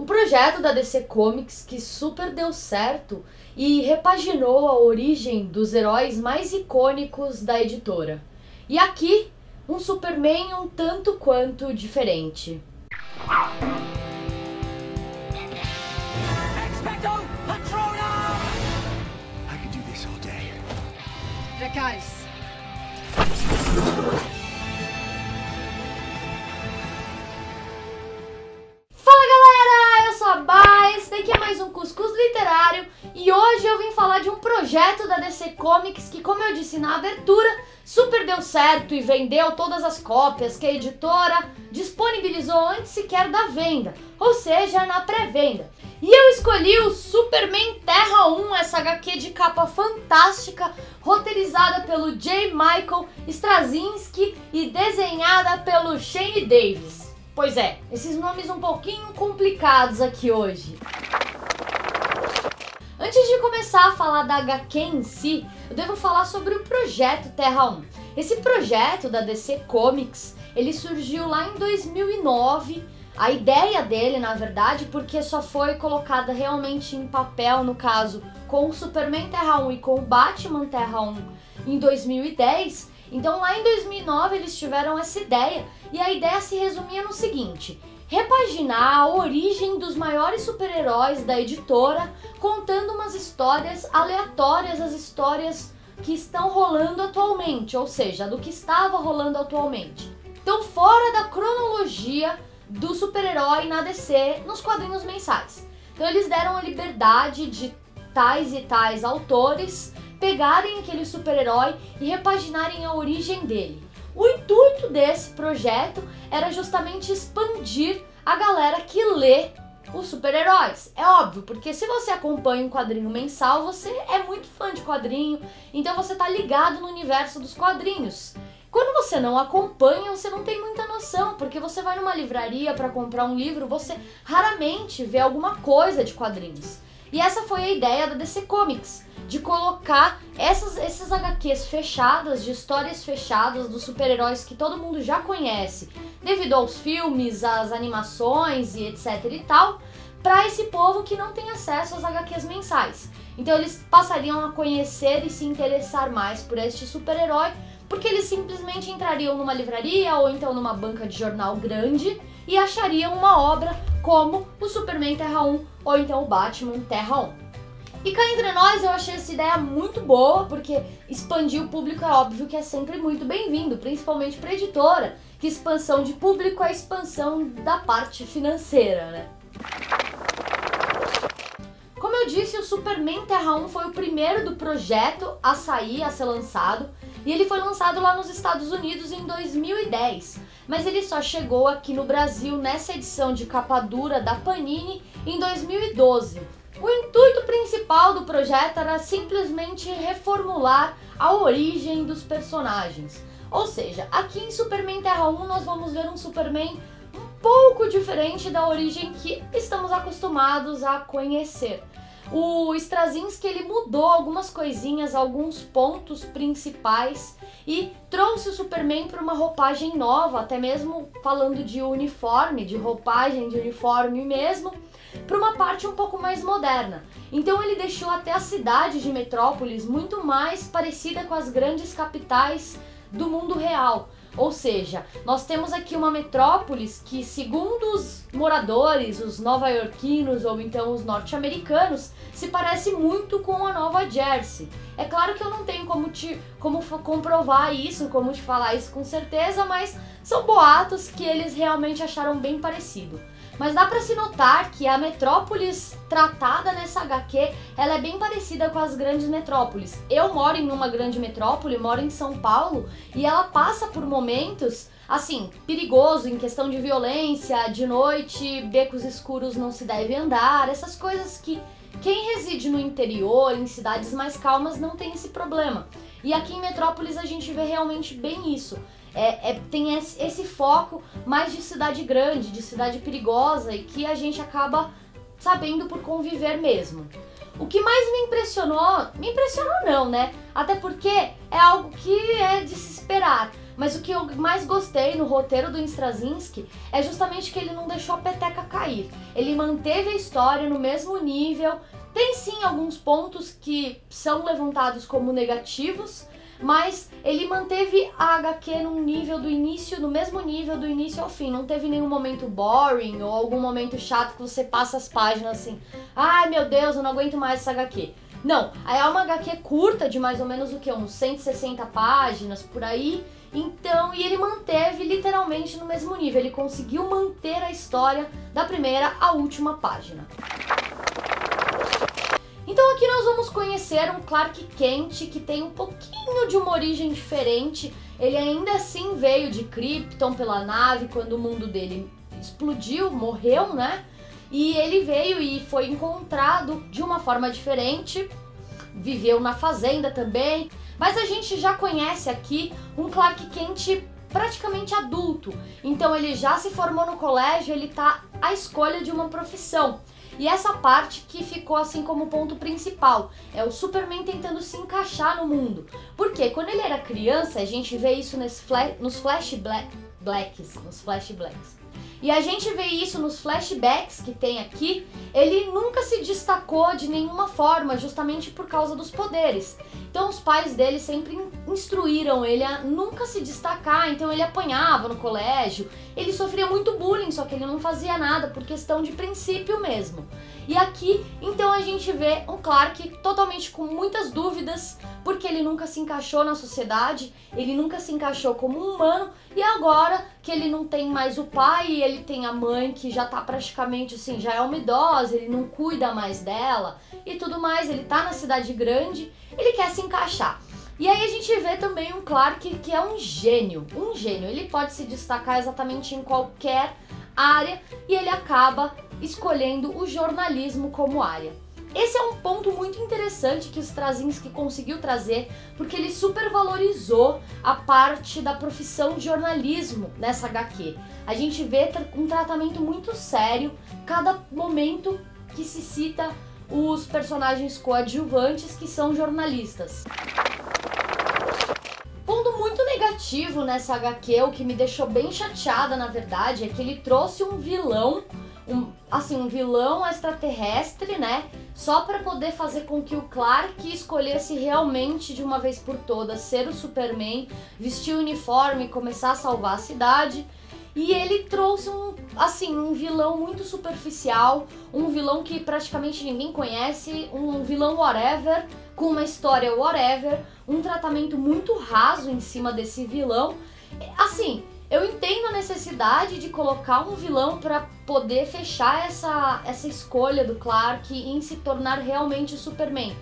projeto da DC Comics que super deu certo e repaginou a origem dos heróis mais icônicos da editora. E aqui, um Superman um tanto quanto diferente. Expecto Patronum! I could do this all day. Guys. Fala galera, eu sou a Bá, esse daqui é mais um Cuscuz Literário e hoje eu vim falar de um projeto da DC Comics que, como eu disse na abertura, super deu certo e vendeu todas as cópias que a editora disponibilizou antes sequer da venda, ou seja, na pré-venda. E eu escolhi o Superman Terra 1, essa HQ de capa fantástica, roteirizada pelo J. Michael Straczynski e desenhada pelo Shane Davis. Pois é, esses nomes um pouquinho complicados aqui hoje. Antes de começar a falar da HQ em si, eu devo falar sobre o projeto Terra 1. Esse projeto da DC Comics, ele surgiu lá em 2009, a ideia dele, na verdade, porque só foi colocada realmente em papel, no caso, com o Superman Terra 1 e com o Batman Terra 1 em 2010. Então lá em 2009 eles tiveram essa ideia, e a ideia se resumia no seguinte: repaginar a origem dos maiores super-heróis da editora, contando umas histórias aleatórias, as histórias que estão rolando atualmente, ou seja, do que estava rolando atualmente. Então, fora da cronologia do super-herói na DC nos quadrinhos mensais. Então eles deram a liberdade de tais e tais autores pegarem aquele super-herói e repaginarem a origem dele. O intuito desse projeto era justamente expandir a galera que lê os super-heróis. É óbvio, porque se você acompanha um quadrinho mensal, você é muito fã de quadrinho, então você tá ligado no universo dos quadrinhos. Quando você não acompanha, você não tem muita noção, porque você vai numa livraria para comprar um livro, você raramente vê alguma coisa de quadrinhos. E essa foi a ideia da DC Comics, de colocar essas HQs fechadas, de histórias fechadas dos super-heróis que todo mundo já conhece, devido aos filmes, às animações e etc e tal, para esse povo que não tem acesso às HQs mensais. Então eles passariam a conhecer e se interessar mais por este super-herói, porque eles simplesmente entrariam numa livraria ou então numa banca de jornal grande e achariam uma obra como o Superman Terra 1 ou então o Batman Terra 1. E cá entre nós, eu achei essa ideia muito boa, porque expandir o público é óbvio que é sempre muito bem-vindo, principalmente para a editora, que expansão de público é expansão da parte financeira, né? Como eu disse, o Superman Terra 1 foi o primeiro do projeto a sair, a ser lançado, e ele foi lançado lá nos Estados Unidos em 2010, mas ele só chegou aqui no Brasil nessa edição de capa dura da Panini em 2012. O intuito principal do projeto era simplesmente reformular a origem dos personagens. Ou seja, aqui em Superman Terra 1 nós vamos ver um Superman um pouco diferente da origem que estamos acostumados a conhecer. O Straczynski, ele mudou algumas coisinhas, alguns pontos principais e trouxe o Superman para uma roupagem nova, até mesmo falando de uniforme, de roupagem de uniforme mesmo, para uma parte um pouco mais moderna. Então ele deixou até a cidade de Metrópolis muito mais parecida com as grandes capitais do mundo real. Ou seja, nós temos aqui uma metrópolis que, segundo os moradores, os nova-iorquinos ou então os norte-americanos, se parece muito com a Nova Jersey. É claro que eu não tenho como comprovar isso, como te falar isso com certeza, mas são boatos que eles realmente acharam bem parecido. Mas dá pra se notar que a metrópolis tratada nessa HQ, ela é bem parecida com as grandes metrópoles. Eu moro em uma grande metrópole, moro em São Paulo, e ela passa por momentos, assim, perigoso em questão de violência, de noite, becos escuros não se deve andar, essas coisas que quem reside no interior, em cidades mais calmas, não tem esse problema. E aqui em Metrópolis a gente vê realmente bem isso. Tem esse foco mais de cidade grande, de cidade perigosa e que a gente acaba sabendo por conviver mesmo. O que mais me impressionou não, né? Até porque é algo que é de se esperar. Mas o que eu mais gostei no roteiro do Straczynski é justamente que ele não deixou a peteca cair. Ele manteve a história no mesmo nível. Tem sim alguns pontos que são levantados como negativos, mas ele manteve a HQ num nível do início, no mesmo nível do início ao fim. Não teve nenhum momento boring ou algum momento chato que você passa as páginas assim, ai meu Deus, eu não aguento mais essa HQ. Não, é uma HQ curta de mais ou menos o que? Uns 160 páginas, por aí. Então, e ele manteve literalmente no mesmo nível. Ele conseguiu manter a história da primeira à última página. Então aqui nós vamos conhecer um Clark Kent que tem um pouquinho de uma origem diferente. Ele ainda assim veio de Krypton pela nave quando o mundo dele explodiu, morreu, né? E ele veio e foi encontrado de uma forma diferente, viveu na fazenda também, mas a gente já conhece aqui um Clark Kent praticamente adulto. Então ele já se formou no colégio, ele tá à escolha de uma profissão. E essa parte que ficou assim como ponto principal, é o Superman tentando se encaixar no mundo. Porque quando ele era criança, a gente vê isso nos flashbacks. E a gente vê isso nos flashbacks que tem aqui, ele nunca se destacou de nenhuma forma, justamente por causa dos poderes. Então os pais dele sempre instruíram ele a nunca se destacar, então ele apanhava no colégio, ele sofria muito bullying, só que ele não fazia nada por questão de princípio mesmo. E aqui, então a gente vê um Clark totalmente com muitas dúvidas, porque ele nunca se encaixou na sociedade, ele nunca se encaixou como um humano, e agora que ele não tem mais o pai e ele tem a mãe que já tá praticamente assim, já é uma idosa, ele não cuida mais dela e tudo mais, ele tá na cidade grande, ele quer se encaixar. E aí a gente vê também um Clark que é um gênio, ele pode se destacar exatamente em qualquer área e ele acaba escolhendo o jornalismo como área. Esse é um ponto muito interessante que o Straczynski conseguiu trazer, porque ele supervalorizou a parte da profissão de jornalismo nessa HQ. A gente vê um tratamento muito sério, cada momento que se cita os personagens coadjuvantes que são jornalistas. Ponto muito negativo nessa HQ, o que me deixou bem chateada na verdade, é que ele trouxe um vilão, um vilão extraterrestre, né? Só para poder fazer com que o Clark escolhesse realmente de uma vez por todas ser o Superman, vestir o uniforme e começar a salvar a cidade. E ele trouxe um vilão muito superficial, um vilão que praticamente ninguém conhece, um vilão whatever, com uma história whatever, um tratamento muito raso em cima desse vilão. Assim, eu entendo a necessidade de colocar um vilão para poder fechar essa escolha do Clark em se tornar realmente o Superman.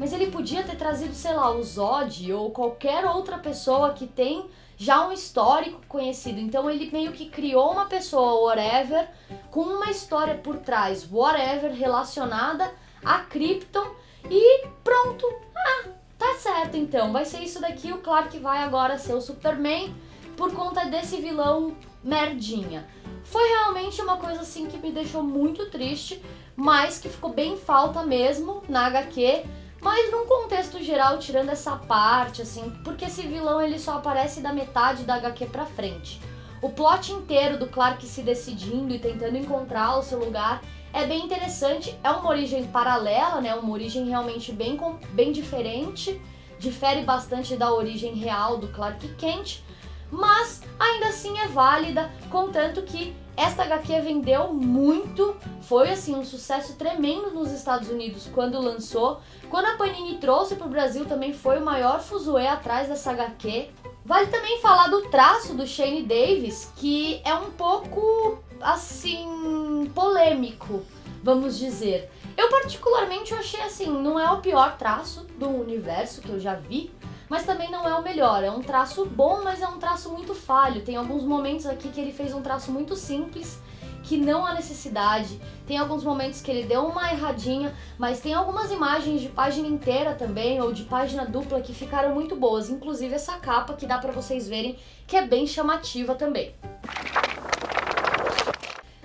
Mas ele podia ter trazido, sei lá, o Zod ou qualquer outra pessoa que tem já um histórico conhecido. Então ele meio que criou uma pessoa whatever com uma história por trás whatever relacionada a Krypton e pronto. Ah, tá certo então, vai ser isso daqui, o Clark vai agora ser o Superman por conta desse vilão merdinha. Foi realmente uma coisa assim que me deixou muito triste, mas que ficou bem em falta mesmo na HQ, mas num contexto geral, tirando essa parte, assim, porque esse vilão ele só aparece da metade da HQ pra frente. O plot inteiro do Clark se decidindo e tentando encontrar o seu lugar é bem interessante, é uma origem paralela, né, uma origem realmente bem diferente, difere bastante da origem real do Clark Kent, mas ainda assim é válida, contanto que esta HQ vendeu muito, foi assim um sucesso tremendo nos Estados Unidos quando lançou. Quando a Panini trouxe para o Brasil também foi o maior fuzuê atrás dessa HQ. Vale também falar do traço do Shane Davis, que é um pouco assim polêmico, vamos dizer. Eu particularmente achei assim, não é o pior traço do universo que eu já vi, mas também não é o melhor, é um traço bom, mas é um traço muito falho. Tem alguns momentos aqui que ele fez um traço muito simples, que não há necessidade. Tem alguns momentos que ele deu uma erradinha, mas tem algumas imagens de página inteira também, ou de página dupla, que ficaram muito boas. Inclusive essa capa, que dá pra vocês verem, que é bem chamativa também.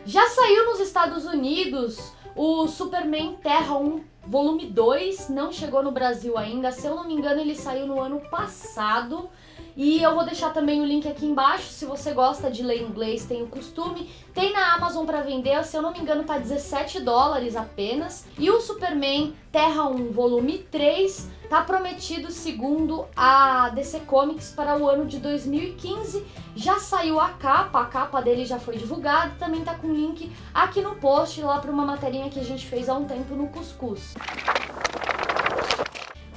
Já saiu nos Estados Unidos o Superman Terra 1 Volume 2, não chegou no Brasil ainda, se eu não me engano ele saiu no ano passado, E eu vou deixar também o link aqui embaixo, se você gosta de ler inglês, tem o costume. Tem na Amazon para vender, se eu não me engano tá $17 apenas. E o Superman Terra 1 volume 3 tá prometido, segundo a DC Comics, para o ano de 2015. Já saiu a capa dele já foi divulgada, também tá com link aqui no post, lá para uma materinha que a gente fez há um tempo no Cuscuz.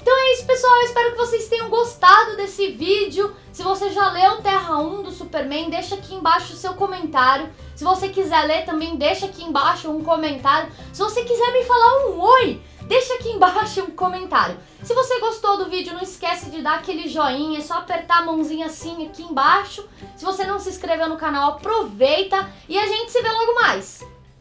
Então é isso, pessoal, eu espero que vocês tenham gostado desse vídeo. Se você já leu Terra 1 do Superman, deixa aqui embaixo o seu comentário. Se você quiser ler também, deixa aqui embaixo um comentário. Se você quiser me falar um oi, deixa aqui embaixo um comentário. Se você gostou do vídeo, não esquece de dar aquele joinha, é só apertar a mãozinha assim aqui embaixo. Se você não se inscreveu no canal, aproveita e a gente se vê logo mais.